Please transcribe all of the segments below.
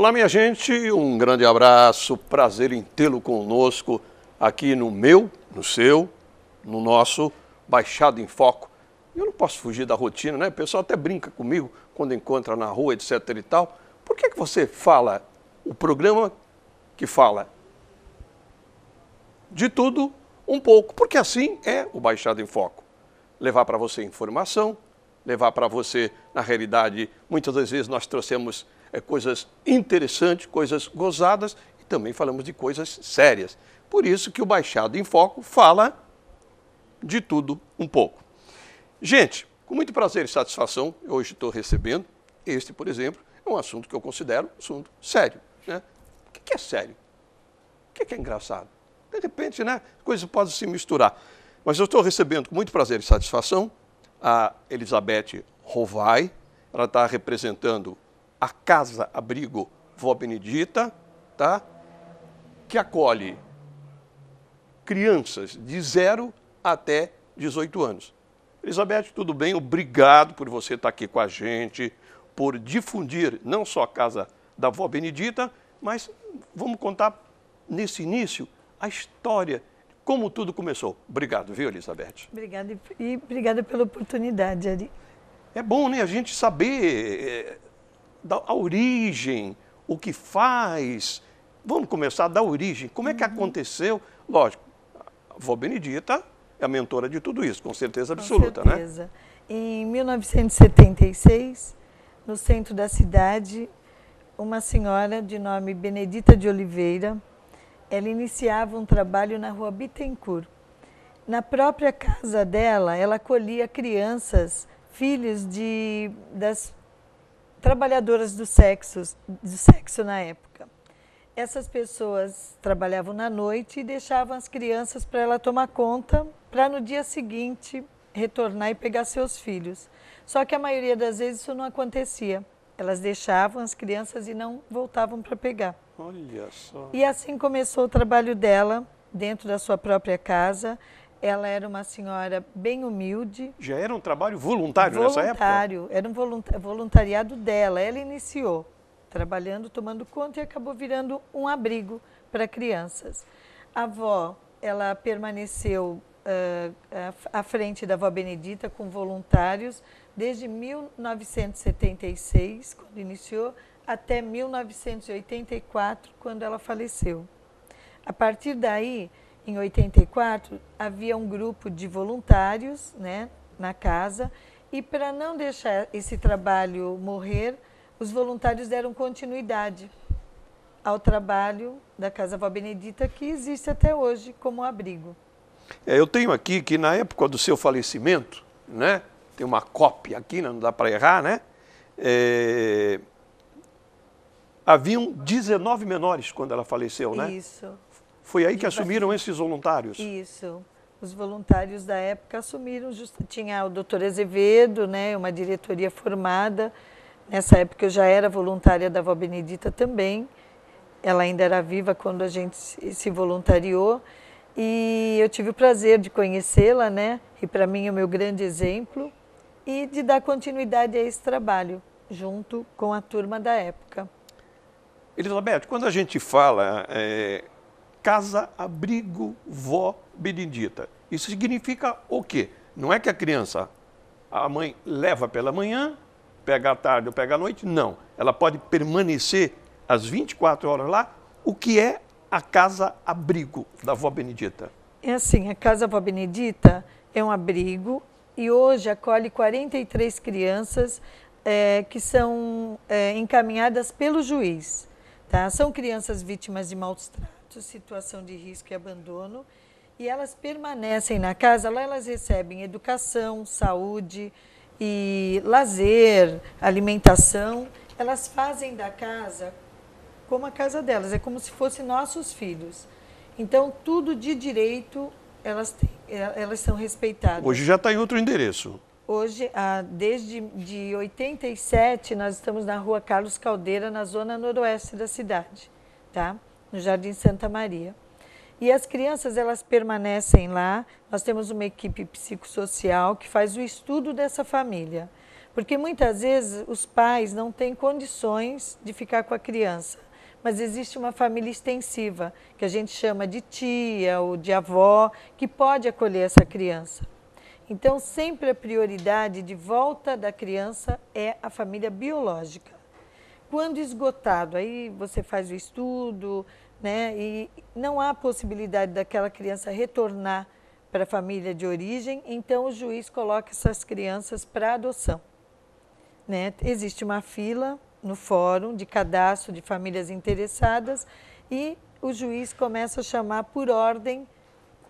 Olá, minha gente, um grande abraço, prazer em tê-lo conosco aqui no meu, no seu, no nosso Baixada em Foco. Eu não posso fugir da rotina, né? O pessoal até brinca comigo quando encontra na rua, etc e tal. Por que você fala o programa que fala de tudo um pouco? Porque assim é o Baixada em Foco. Levar para você informação, levar para você, na realidade, muitas das vezes nós trouxemos coisas interessantes, coisas gozadas e também falamos de coisas sérias. Por isso que o Baixada em Foco fala de tudo um pouco. Gente, com muito prazer e satisfação, eu hoje estou recebendo este, por exemplo, é um assunto que eu considero um assunto sério. Né? O que é sério? O que é engraçado? De repente, né, coisas podem se misturar. Mas eu estou recebendo com muito prazer e satisfação a Elizabeth Rovai. Ela está representando a Casa Abrigo Vó Benedita, tá? Que acolhe crianças de 0 até 18 anos. Elizabeth, tudo bem? Obrigado por você estar aqui com a gente, por difundir não só a Casa da Vó Benedita, mas vamos contar nesse início a história, como tudo começou. Obrigado, viu, Elizabeth? Obrigada e obrigada pela oportunidade, Ari. É bom, né, a gente saber a origem, o que faz. Vamos começar da origem. Como é que aconteceu? Lógico, a Vó Benedita é a mentora de tudo isso, com certeza absoluta, né? Com certeza. Em 1976, no centro da cidade, uma senhora de nome Benedita de Oliveira, ela iniciava um trabalho na rua Bittencourt. Na própria casa dela, ela acolhia crianças, filhos das trabalhadoras do sexo na época. Essas pessoas trabalhavam na noite e deixavam as crianças para ela tomar conta, para no dia seguinte retornar e pegar seus filhos. Só que a maioria das vezes isso não acontecia. Elas deixavam as crianças e não voltavam para pegar. Olha só. E assim começou o trabalho dela, dentro da sua própria casa. Ela era uma senhora bem humilde. Já era um trabalho voluntário nessa época? Voluntário, era um voluntariado dela. Ela iniciou trabalhando, tomando conta e acabou virando um abrigo para crianças. A avó, ela permaneceu à frente da Vó Benedita com voluntários desde 1976, quando iniciou, até 1984, quando ela faleceu. A partir daí, em 84, havia um grupo de voluntários, né, na casa, e para não deixar esse trabalho morrer, os voluntários deram continuidade ao trabalho da Casa Vó Benedita, que existe até hoje como abrigo. Eu tenho aqui que na época do seu falecimento, né, tem uma cópia aqui, não dá para errar, né? Haviam 19 menores quando ela faleceu, né? Isso. Foi aí que assumiram esses voluntários? Isso. Os voluntários da época assumiram, tinha o doutor Azevedo, né, uma diretoria formada. Nessa época eu já era voluntária da Vó Benedita também. Ela ainda era viva quando a gente se voluntariou. E eu tive o prazer de conhecê-la, né? E para mim é o meu grande exemplo. E de dar continuidade a esse trabalho, junto com a turma da época. Elizabeth, quando a gente fala Casa Abrigo Vó Benedita, isso significa o quê? Não é que a criança, a mãe leva pela manhã, pega à tarde ou pega à noite, não. Ela pode permanecer às 24 horas lá. O que é a Casa Abrigo da Vó Benedita? É assim, a Casa Vó Benedita é um abrigo e hoje acolhe 43 crianças que são encaminhadas pelo juiz. Tá? São crianças vítimas de maus tratos, situação de risco e abandono, e elas permanecem na casa. Lá elas recebem educação, saúde e lazer, alimentação. Elas fazem da casa como a casa delas, é como se fossem nossos filhos. Então, tudo de direito elas são respeitadas. Hoje já está em outro endereço. Hoje, desde 87, nós estamos na Rua Carlos Caldeira, na zona noroeste da cidade, tá? No Jardim Santa Maria. E as crianças, elas permanecem lá. Nós temos uma equipe psicossocial que faz o estudo dessa família, Porque muitas vezes os pais não têm condições de ficar com a criança, mas existe uma família extensiva, que a gente chama de tia ou de avó, que pode acolher essa criança. Então, sempre a prioridade de volta da criança é a família biológica. Quando esgotado, aí você faz o estudo, né, e não há possibilidade daquela criança retornar para a família de origem, então o juiz coloca essas crianças para adoção. Né? Existe uma fila no fórum de cadastro de famílias interessadas e o juiz começa a chamar por ordem,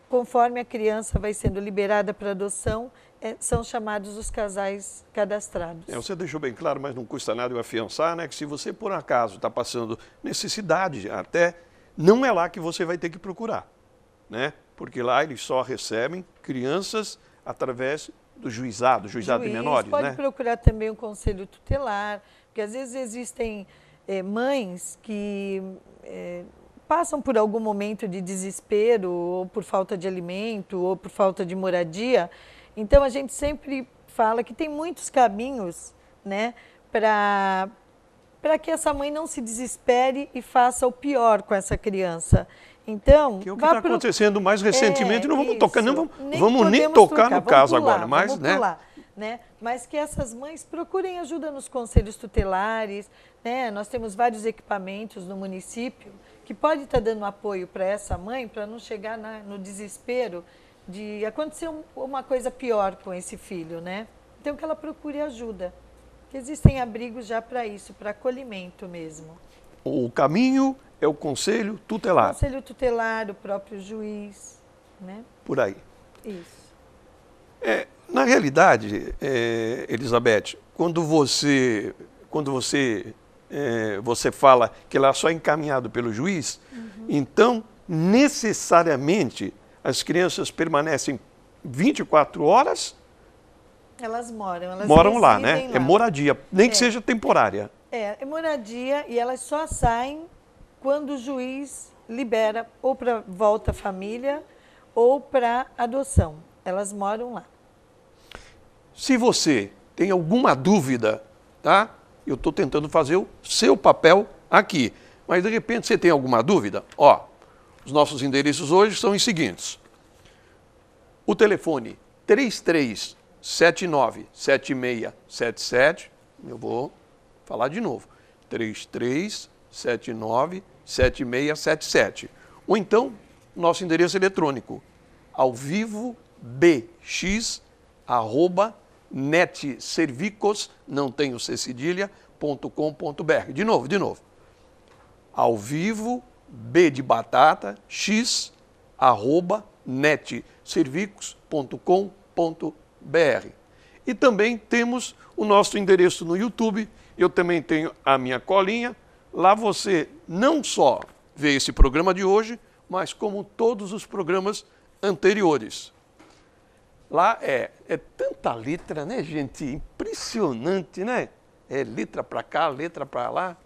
conforme a criança vai sendo liberada para adoção, são chamados os casais cadastrados. Você deixou bem claro, mas não custa nada eu afiançar, né, que se você por acaso está passando necessidade até, não é lá que você vai ter que procurar, né? Porque lá eles só recebem crianças através do juizado de menores. Pode né? procurar também um conselho tutelar, porque às vezes existem mães que passam por algum momento de desespero, ou por falta de alimento, ou por falta de moradia. Então, a gente sempre fala que tem muitos caminhos, né, para que essa mãe não se desespere e faça o pior com essa criança. Então, que é o que está acontecendo mais recentemente, não vamos tocar, nem tocar no caso agora, mas né? Mas que essas mães procurem ajuda nos conselhos tutelares, né? Nós temos vários equipamentos no município que pode estar dando apoio para essa mãe, para não chegar no desespero de acontecer uma coisa pior com esse filho, né? Então que ela procure ajuda. Existem abrigos já para isso, para acolhimento mesmo. O caminho é o conselho tutelar. O conselho tutelar, o próprio juiz, né? Por aí. Isso. Na realidade, Elizabeth, quando você fala que ela só é encaminhado pelo juiz, então, necessariamente, as crianças permanecem 24 horas... Elas moram lá, né? Lá. É moradia, nem que seja temporária. É moradia e elas só saem quando o juiz libera ou para volta à família ou para adoção. Elas moram lá. Se você tem alguma dúvida, tá? Eu estou tentando fazer o seu papel aqui. Mas, de repente, você tem alguma dúvida? Ó, os nossos endereços hoje são os seguintes. O telefone 3379-7677. Eu vou falar de novo. 3379-7677. Ou então, nosso endereço eletrônico, alvivobx@netservicos, não tenho cedilha.com.br. De novo. Alvivo, B de batata, x, @netservicos.com.br. E também temos o nosso endereço no YouTube. Eu também tenho a minha colinha. Lá você não só vê esse programa de hoje, mas como todos os programas anteriores. Lá é tanta letra, né, gente? Impressionante, né? É letra para cá, letra para lá.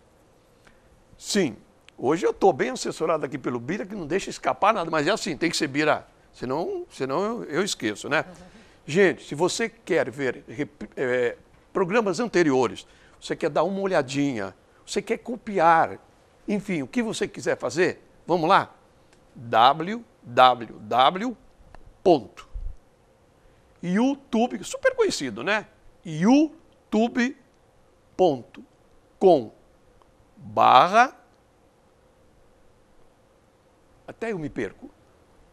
Sim, hoje eu estou bem assessorado aqui pelo Bira, que não deixa escapar nada, mas é assim, tem que ser Bira, senão eu esqueço, né? Gente, se você quer ver programas anteriores, você quer dar uma olhadinha, você quer copiar, enfim, o que você quiser fazer, vamos lá? www.youtube, super conhecido, né? youtube.com/ até eu me perco,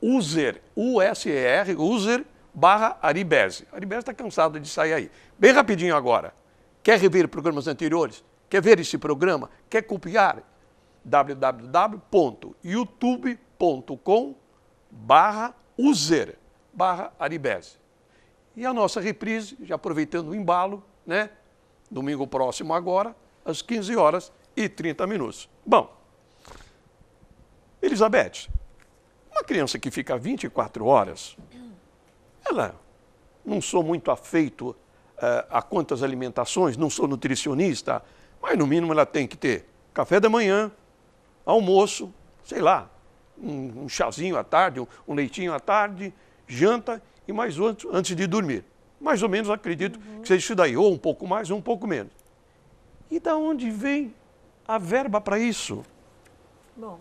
user /Aribese. Aribese está cansado de sair aí. Bem rapidinho agora. Quer rever programas anteriores? Quer ver esse programa? Quer copiar? www.youtube.com/user/Aribese. E a nossa reprise, já aproveitando o embalo, né? Domingo próximo agora, às 15h30. Bom, Elizabeth, uma criança que fica 24 horas, ela não sou muito afeito a quantas alimentações, não sou nutricionista, mas no mínimo ela tem que ter café da manhã, almoço, sei lá, um chazinho à tarde, um leitinho à tarde, janta e mais outro antes de dormir. Mais ou menos, acredito que seja isso daí, ou um pouco mais ou um pouco menos. E da onde vem a verba para isso? Bom,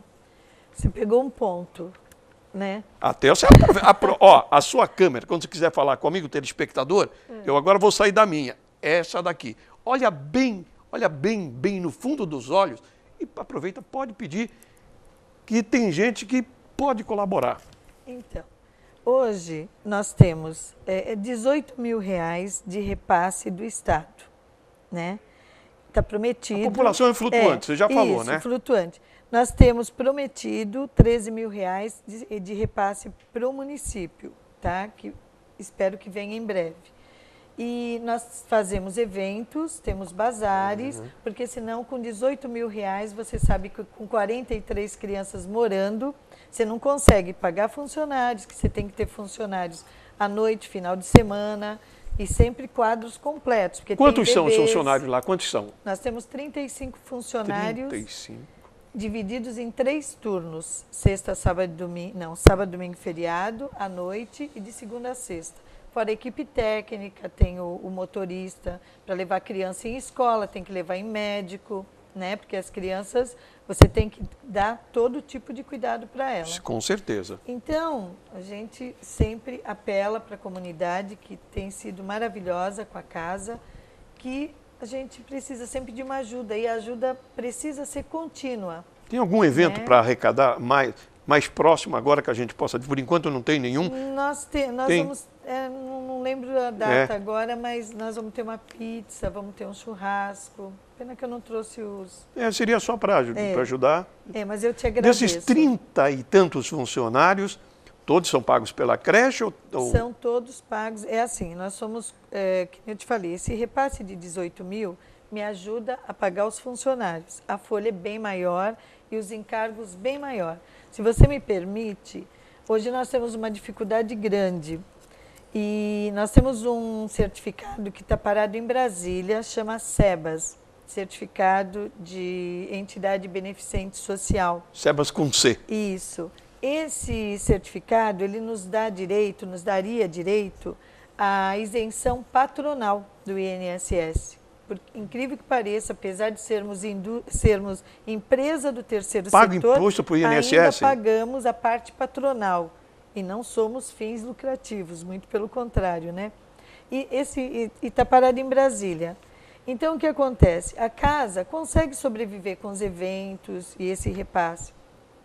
você pegou um ponto, né? Até você a sua câmera, quando você quiser falar comigo, telespectador, eu agora vou sair da minha, essa daqui. Olha bem no fundo dos olhos e aproveita, pode pedir, que tem gente que pode colaborar. Então, hoje nós temos 18 mil reais de repasse do Estado, né? Está prometido. A população é flutuante, você já falou, né? Isso, flutuante. Nós temos prometido 13 mil reais de repasse para o município, tá? Que espero que venha em breve. E nós fazemos eventos, temos bazares, porque senão com 18 mil reais, você sabe que com 43 crianças morando, você não consegue pagar funcionários, que você tem que ter funcionários à noite, final de semana, e sempre quadros completos. Porque Quantos tem são os bebês. funcionários lá? Quantos são? Nós temos 35 funcionários. 35. Divididos em 3 turnos, sexta, sábado, domingo, sábado, domingo, feriado, à noite e de segunda a sexta. Fora a equipe técnica, tem o motorista para levar a criança em escola, tem que levar em médico, né? Porque as crianças, você tem que dar todo tipo de cuidado para elas. Com certeza. Então, a gente sempre apela para a comunidade, que tem sido maravilhosa com a casa, que a gente precisa sempre de uma ajuda, e a ajuda precisa ser contínua. Tem algum evento para arrecadar mais próximo agora que a gente possa... Por enquanto não tem nenhum. Nós vamos... não lembro a data agora, mas nós vamos ter uma pizza, vamos ter um churrasco. Pena que eu não trouxe os... Seria só para ajudar. Mas eu te agradeço. Desses 30 e tantos funcionários, todos são pagos pela creche? São todos pagos. É assim, nós somos, que eu te falei, esse repasse de 18 mil me ajuda a pagar os funcionários. A folha é bem maior e os encargos bem maior. Se você me permite, hoje nós temos uma dificuldade grande. E nós temos um certificado que está parado em Brasília, chama SEBAS, Certificado de Entidade Beneficente Social. SEBAS com C. Isso. Esse certificado, ele nos daria direito à isenção patronal do INSS. Por incrível que pareça, apesar de sermos empresa do terceiro setor, paga imposto para o INSS? Ainda pagamos a parte patronal. E não somos fins lucrativos, muito pelo contrário, né? E está parado em Brasília. Então, o que acontece? A casa consegue sobreviver com os eventos e esse repasse.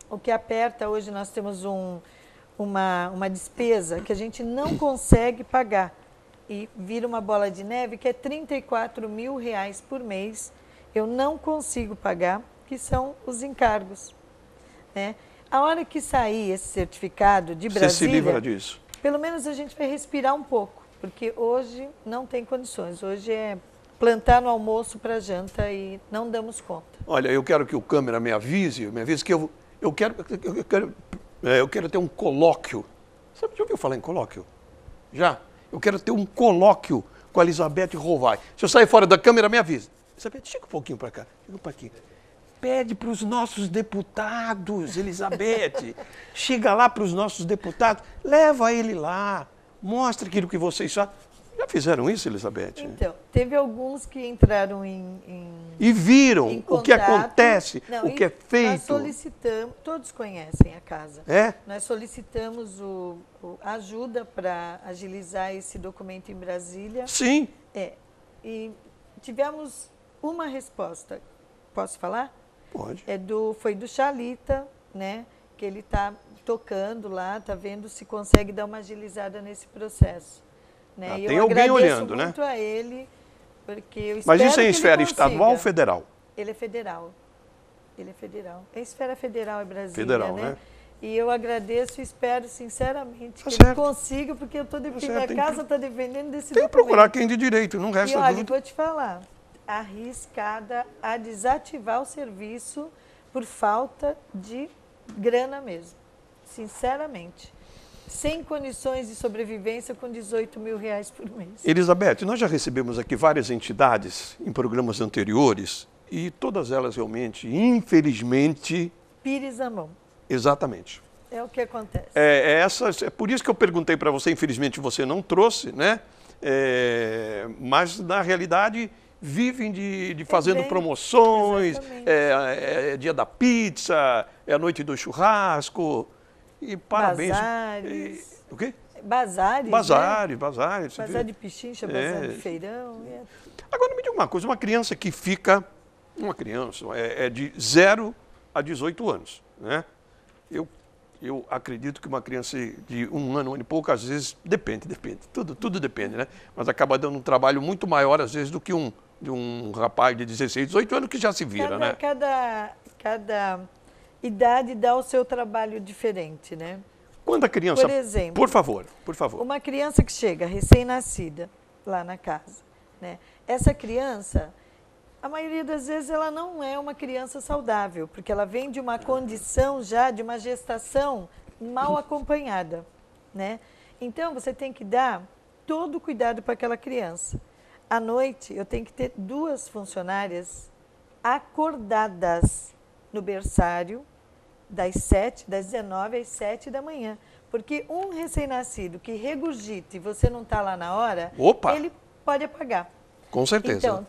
O que aperta, hoje nós temos uma despesa que a gente não consegue pagar. E vira uma bola de neve que é 34 mil reais por mês. Eu não consigo pagar, que são os encargos, né? A hora que sair esse certificado de Brasília, você se livra disso. Pelo menos a gente vai respirar um pouco, porque hoje não tem condições. Hoje é plantar no almoço para janta e não damos conta. Olha, eu quero que o câmera me avise que eu quero ter um colóquio. Você já ouviu falar em colóquio? Já? Eu quero ter um colóquio com a Elizabeth Rovai. Se eu sair fora da câmera, me avisa. Elizabeth, chega um pouquinho para cá. Chega para aqui. Pede para os nossos deputados, Elizabeth. Chega lá para os nossos deputados, leva ele lá, mostra aquilo que vocês sabem. Já fizeram isso, Elizabeth? Então, teve alguns que entraram e viram em o que acontece, o que é feito. Nós solicitamos, todos conhecem a casa. Nós solicitamos a ajuda para agilizar esse documento em Brasília. Sim. E tivemos uma resposta. Posso falar? Pode. Foi do Chalita, né? Que ele está tocando lá, está vendo se consegue dar uma agilizada nesse processo. Né? Tem alguém olhando, né? Muito a ele, porque eu espero. Mas isso é em que esfera ele consiga. estadual ou federal? Ele é federal. Ele é federal. É esfera federal, é Brasília, federal, né? E eu agradeço e espero sinceramente que certo. ele consiga, porque eu estou defendendo, a casa está defendendo desse Tem documento. que procurar quem de direito, não resta e olha, dúvida. vou te falar, arriscada a desativar o serviço por falta de grana mesmo, sinceramente. Sem condições de sobrevivência com 18 mil reais por mês. Elizabeth, nós já recebemos aqui várias entidades em programas anteriores e todas elas realmente, infelizmente... Pires à mão. Exatamente. É o que acontece. É por isso que eu perguntei para você, infelizmente você não trouxe, né? Mas, na realidade, vivem de fazendo promoções, é dia da pizza, é a noite do churrasco, e parabéns. Bazares. O quê? Bazares, Bazares, né? bazares. Bazar de pichincha, bazar de feirão. Agora, me diga uma coisa, uma criança que fica, é de 0 a 18 anos, né? Eu acredito que uma criança de 1 ano e pouco, às vezes, depende, tudo depende, né? Mas acaba dando um trabalho muito maior, às vezes, do que de um rapaz de 16, 18 anos que já se vira, né? Cada idade dá o seu trabalho diferente, né? Quando a criança... Por exemplo... Por favor. Uma criança que chega recém-nascida lá na casa, né? Essa criança, a maioria das vezes, ela não é uma criança saudável, porque ela vem de uma condição já, de uma gestação mal acompanhada, né? Então, você tem que dar todo o cuidado para aquela criança. À noite, eu tenho que ter 2 funcionárias acordadas no berçário, das 19 às 7 da manhã. Porque um recém-nascido que regurgita e você não está lá na hora, ele pode apagar. Com certeza. Então,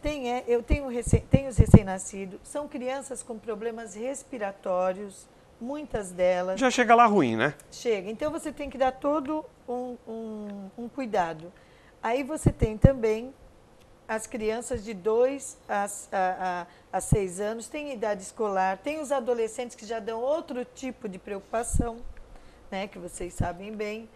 eu tenho os recém-nascidos, são crianças com problemas respiratórios, muitas delas. Já chega lá ruim, né? Chega. Então, você tem que dar todo um cuidado. Aí você tem também as crianças de 2 a 6 anos, tem idade escolar, tem os adolescentes que já dão outro tipo de preocupação, né, que vocês sabem bem.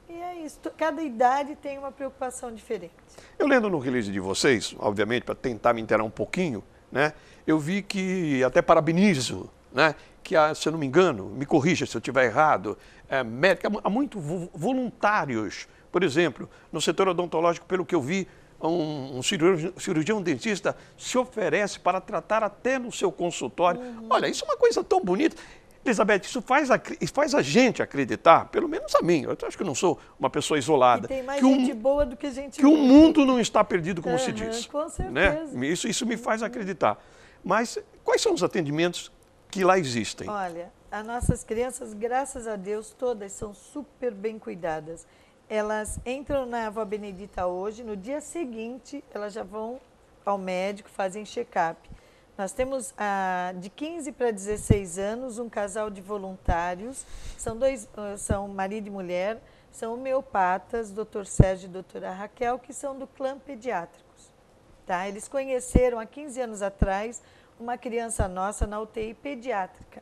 E é isso, cada idade tem uma preocupação diferente. Eu lendo no release de vocês, obviamente, para tentar me inteirar um pouquinho, né, eu vi que, até parabenizo, né, que se eu não me engano, me corrija se eu estiver errado, há muitos voluntários, por exemplo, no setor odontológico, pelo que eu vi, um cirurgião dentista se oferece para tratar até no seu consultório. Olha, isso é uma coisa tão bonita. Elizabeth, isso faz a gente acreditar, pelo menos a mim, eu acho que eu não sou uma pessoa isolada. E tem mais gente boa do que gente que o mundo não está perdido, como se diz. Com certeza. Né? Isso me faz acreditar. Mas quais são os atendimentos que lá existem? Olha, as nossas crianças, graças a Deus, todas são super bem cuidadas. Elas entram na Avó Benedita hoje, no dia seguinte, elas já vão ao médico, fazem check-up. Nós temos, de 15 para 16 anos, um casal de voluntários, são marido e mulher, são homeopatas, Dr. Sérgio e doutora Raquel, que são do clã Pediátricos. Tá? Eles conheceram, há 15 anos atrás, uma criança nossa na UTI pediátrica.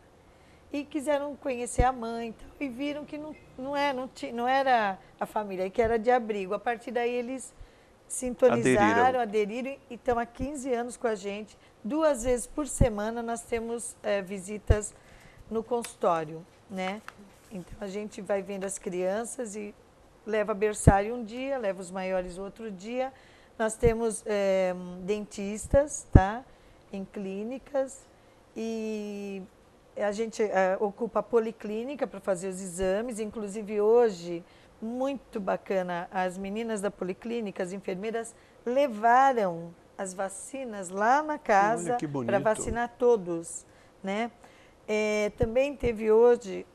E quiseram conhecer a mãe e viram que não era a família, que era de abrigo. A partir daí eles sintonizaram, aderiram e estão há 15 anos com a gente. 2 vezes por semana nós temos visitas no consultório, né? Então a gente vai vendo as crianças e leva berçário um dia, leva os maiores outro dia. Nós temos dentistas, tá? Em clínicas e a gente ocupa a policlínica para fazer os exames, inclusive hoje, muito bacana, as meninas da policlínica, as enfermeiras, levaram as vacinas lá na casa para vacinar todos, né? Também teve hoje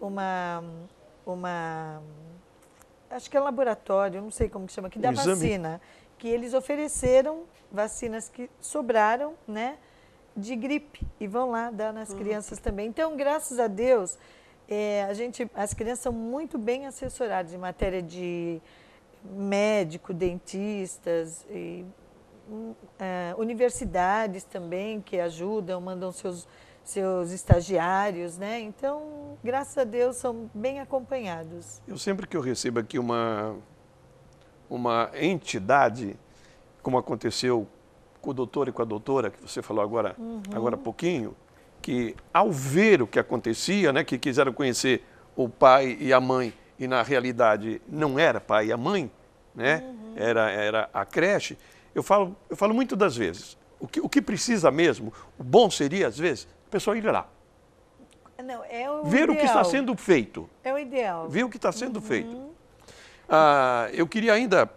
acho que é um laboratório, não sei como que chama, que dá vacina, que eles ofereceram vacinas que sobraram, né? De gripe e vão lá dar nas crianças também. Então, graças a Deus, as crianças são muito bem assessoradas em matéria de médico, dentistas, e, universidades também que ajudam, mandam seus estagiários, né? Então, graças a Deus, são bem acompanhados. Eu sempre que eu recebo aqui uma entidade, como aconteceu com o doutor e com a doutora, que você falou agora há pouquinho, que ao ver o que acontecia, né, que quiseram conhecer o pai e a mãe, e na realidade não era pai e a mãe, né, era a creche, eu falo muitas das vezes, o que precisa mesmo, o bom seria, às vezes, a pessoa ir lá. Não, é o ver ideal. O que está sendo feito. É o ideal. Ver o que está sendo feito. Eu queria ainda...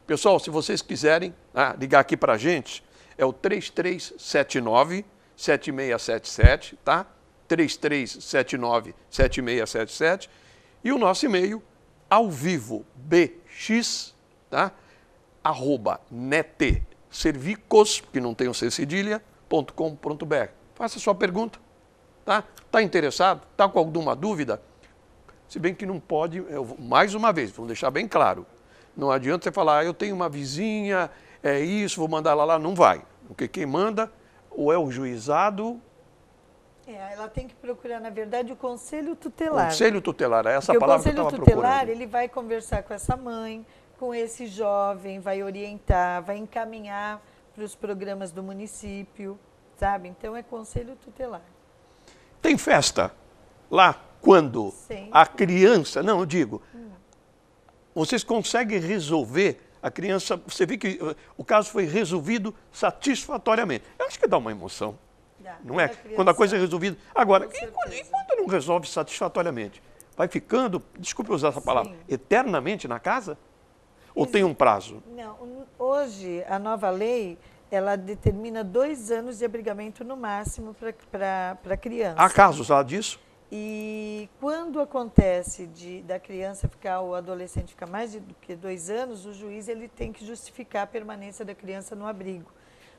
Pessoal, se vocês quiserem ligar aqui para a gente, é o 3379-7677, tá? 3379-7677. E o nosso e-mail, alvivobx, tá? neteservicos, que não tem o C cedilha.com.br. Faça sua pergunta, tá? Está interessado? Está com alguma dúvida? Se bem que não pode, mais uma vez, vamos deixar bem claro, não adianta você falar, eu tenho uma vizinha, é isso, vou mandar ela lá, não vai. Porque quem manda ou é o juizado... ela tem que procurar, na verdade, o conselho tutelar. Conselho tutelar, é essa porque palavra que eu estava procurando. O conselho tutelar, ele vai conversar com essa mãe, com esse jovem, vai orientar, vai encaminhar para os programas do município, sabe? Então, é conselho tutelar. Tem festa lá quando Sim. a criança... Não, eu digo, vocês conseguem resolver a criança... Você vê que o caso foi resolvido satisfatoriamente. Eu acho que dá uma emoção, não é? Quando a coisa é resolvida... Agora, e quando não resolve satisfatoriamente? Vai ficando, desculpe usar essa palavra, Sim. eternamente na casa? Ou tem um prazo? Não, hoje a nova lei, ela determina 2 anos de abrigamento no máximo para a criança. Há casos lá disso? E quando acontece da criança ficar, ou adolescente ficar mais do que 2 anos, o juiz ele tem que justificar a permanência da criança no abrigo.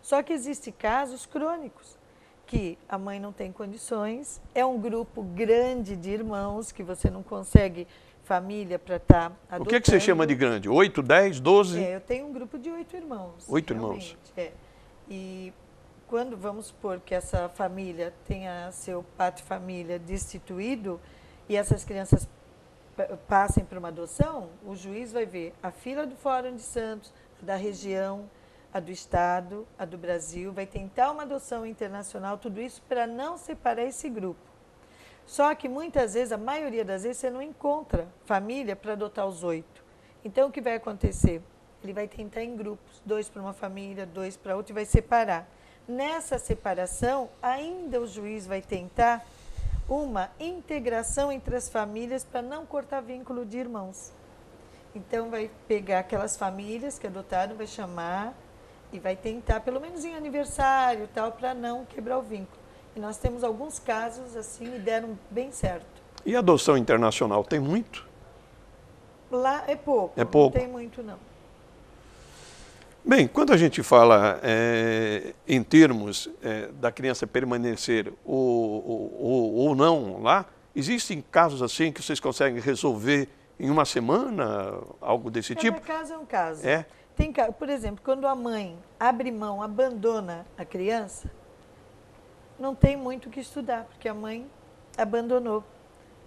Só que existem casos crônicos, que a mãe não tem condições, é um grupo grande de irmãos, que você não consegue família para estar adotando. O que você chama de grande? 8, 10, 12? Eu tenho um grupo de 8 irmãos. 8 irmãos. E quando vamos supor que essa família tenha seu pátrio família destituído e essas crianças passem para uma adoção, o juiz vai ver a fila do Fórum de Santos, da região, a do Estado, a do Brasil, vai tentar uma adoção internacional, tudo isso para não separar esse grupo. Só que muitas vezes, a maioria das vezes, você não encontra família para adotar os 8. Então, o que vai acontecer? Ele vai tentar em grupos, 2 para uma família, 2 para outra, e vai separar. Nessa separação, ainda o juiz vai tentar uma integração entre as famílias para não cortar vínculo de irmãos. Então, vai pegar aquelas famílias que adotaram, vai chamar e vai tentar, pelo menos em aniversário, tal, para não quebrar o vínculo. E nós temos alguns casos assim e deram bem certo. E a adoção internacional tem muito? Lá é pouco. É pouco. Não tem muito, não. Bem, quando a gente fala em termos da criança permanecer ou não lá, existem casos assim que vocês conseguem resolver em uma semana, algo desse tipo? Cada caso é um caso. É? Tem, por exemplo, quando a mãe abre mão, abandona a criança, não tem muito o que estudar, porque a mãe abandonou,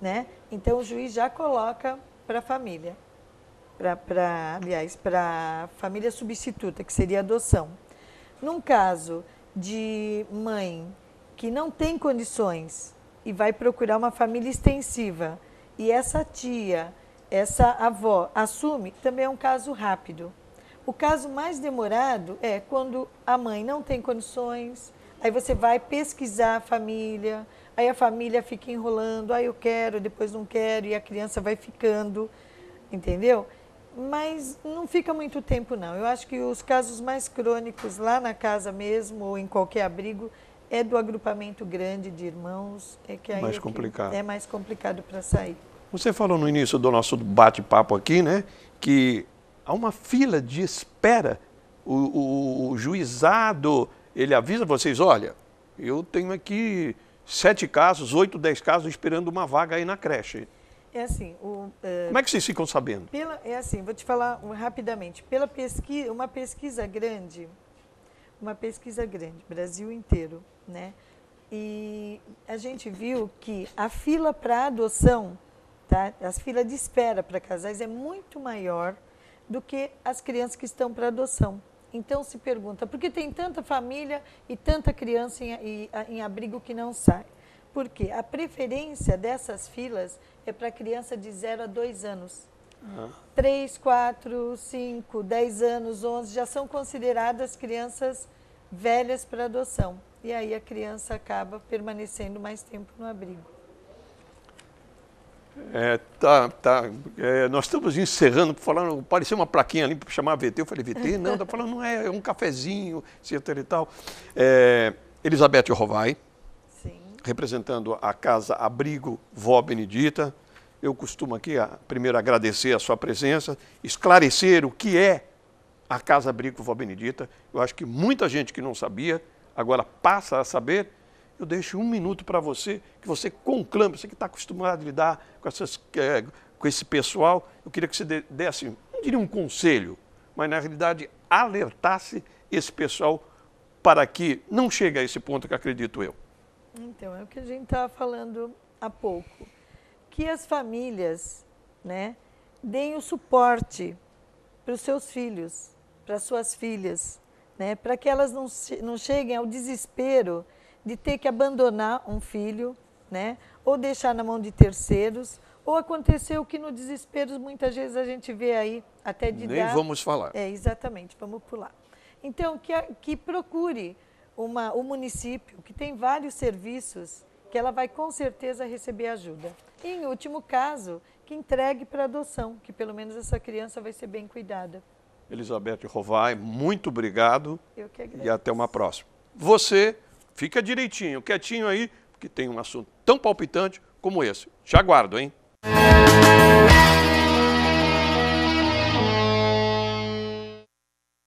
né? Então, o juiz já coloca para a família, aliás, para a família substituta, que seria a adoção. Num caso de mãe que não tem condições e vai procurar uma família extensiva, e essa tia, essa avó assume, também é um caso rápido. O caso mais demorado é quando a mãe não tem condições, aí você vai pesquisar a família, aí a família fica enrolando, eu quero, depois não quero, e a criança vai ficando, entendeu? Mas não fica muito tempo, não. Eu acho que os casos mais crônicos lá na casa mesmo, ou em qualquer abrigo, é do agrupamento grande de irmãos, que aí mais complicado. É mais complicado para sair. Você falou no início do nosso bate-papo aqui, né, que há uma fila de espera. O juizado, ele avisa vocês, olha, eu tenho aqui 7 casos, 8, 10 casos esperando uma vaga aí na creche. É assim, como é que vocês ficam sabendo? É assim, vou te falar rapidamente. Pela pesquisa, uma pesquisa grande, Brasil inteiro, né? E a gente viu que a fila para adoção, tá? As filas de espera para casais é muito maior do que as crianças que estão para adoção. Então se pergunta, por que tem tanta família e tanta criança em abrigo que não sai? Porque a preferência dessas filas é para criança de 0 a 2 anos. 3, 4, 5, 10 anos, 11 já são consideradas crianças velhas para adoção. E aí a criança acaba permanecendo mais tempo no abrigo. Nós estamos encerrando, falando, parecia uma plaquinha ali para chamar VT. Eu falei, VT? Não, está falando, não é um cafezinho, etc. e tal. Elizabeth Rovai, representando a Casa Abrigo Vó Benedita. Eu costumo aqui primeiro agradecer a sua presença, esclarecer o que é a Casa Abrigo Vó Benedita. Eu acho que muita gente que não sabia, agora passa a saber. Eu deixo 1 minuto para você, que você conclame, você que está acostumado a lidar com esse pessoal. Eu queria que você desse, não diria um conselho, mas na realidade alertasse esse pessoal para que não chegue a esse ponto que acredito eu. Então, é o que a gente estava falando há pouco. Que as famílias, né, deem o suporte para os seus filhos, para as suas filhas, né, para que elas não cheguem ao desespero de ter que abandonar um filho, né, ou deixar na mão de terceiros, ou acontecer o que no desespero muitas vezes a gente vê aí, até de Nem vamos falar. Exatamente, vamos pular. Então, que procure o município, que tem vários serviços, que ela vai com certeza receber ajuda. E, em último caso, que entregue para adoção, que pelo menos essa criança vai ser bem cuidada. Elizabeth Rovai, muito obrigado. Eu que agradeço. E até uma próxima. Você fica direitinho, quietinho aí, porque tem um assunto tão palpitante como esse. Te aguardo, hein?